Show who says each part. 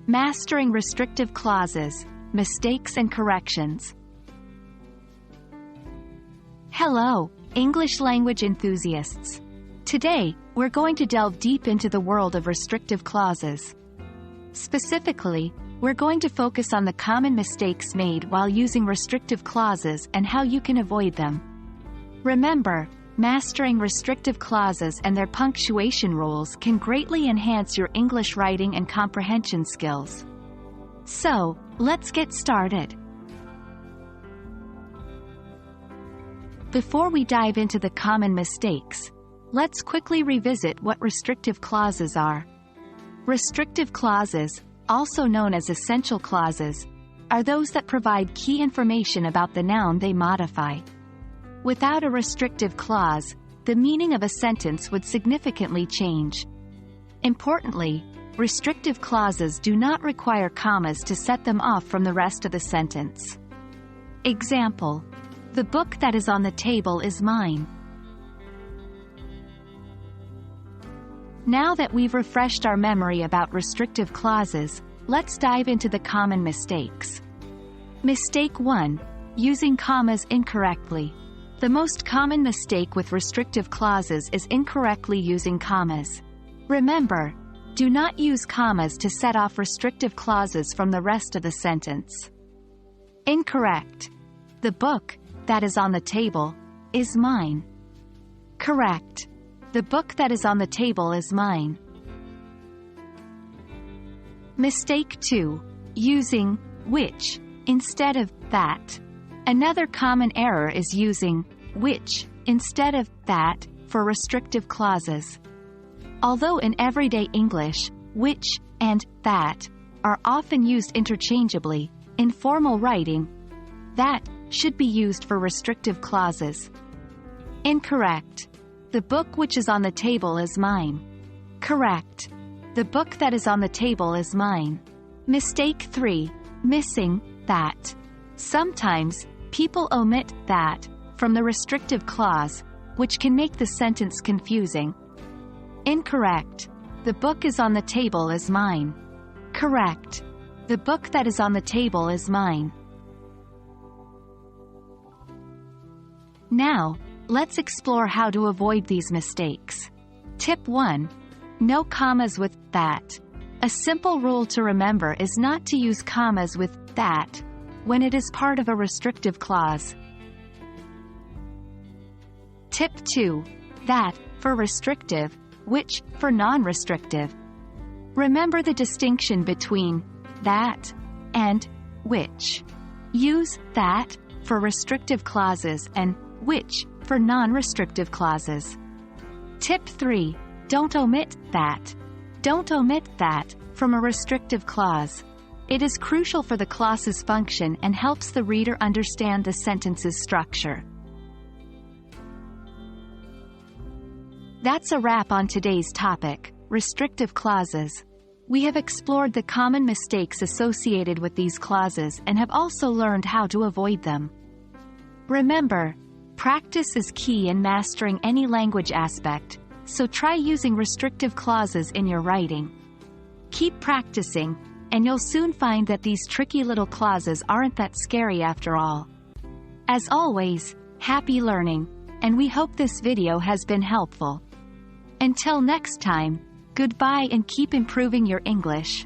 Speaker 1: Mastering restrictive clauses, mistakes and corrections. Hello, English language enthusiasts. Today, we're going to delve deep into the world of restrictive clauses. Specifically, we're going to focus on the common mistakes made while using restrictive clauses and how you can avoid them. Remember, mastering restrictive clauses and their punctuation rules can greatly enhance your English writing and comprehension skills. So, let's get started. Before we dive into the common mistakes, let's quickly revisit what restrictive clauses are. Restrictive clauses, also known as essential clauses, are those that provide key information about the noun they modify. Without a restrictive clause, the meaning of a sentence would significantly change. Importantly, restrictive clauses do not require commas to set them off from the rest of the sentence. Example: the book that is on the table is mine. Now that we've refreshed our memory about restrictive clauses, let's dive into the common mistakes. Mistake 1. Using commas incorrectly. The most common mistake with restrictive clauses is incorrectly using commas. Remember, do not use commas to set off restrictive clauses from the rest of the sentence. Incorrect. The book that is on the table is mine. Correct. The book that is on the table is mine. Mistake 2. Using which instead of that. Another common error is using which instead of that for restrictive clauses. Although in everyday English, which and that are often used interchangeably, in formal writing, that should be used for restrictive clauses. Incorrect. The book which is on the table is mine. Correct. The book that is on the table is mine. Mistake 3. Missing that. Sometimes, people omit that from the restrictive clause, which can make the sentence confusing. Incorrect. The book is on the table is mine. Correct. The book that is on the table is mine. Now, let's explore how to avoid these mistakes. Tip 1. No commas with that. A simple rule to remember is not to use commas with that when it is part of a restrictive clause. Tip 2. That for restrictive, which for non-restrictive. Remember the distinction between that and which. Use that for restrictive clauses and which for non-restrictive clauses. Tip 3. Don't omit that. Don't omit that from a restrictive clause. It is crucial for the clause's function and helps the reader understand the sentence's structure. That's a wrap on today's topic, restrictive clauses. We have explored the common mistakes associated with these clauses and have also learned how to avoid them. Remember, practice is key in mastering any language aspect, so try using restrictive clauses in your writing. Keep practicing, and you'll soon find that these tricky little clauses aren't that scary after all. As always, happy learning, and we hope this video has been helpful. Until next time, goodbye and keep improving your English.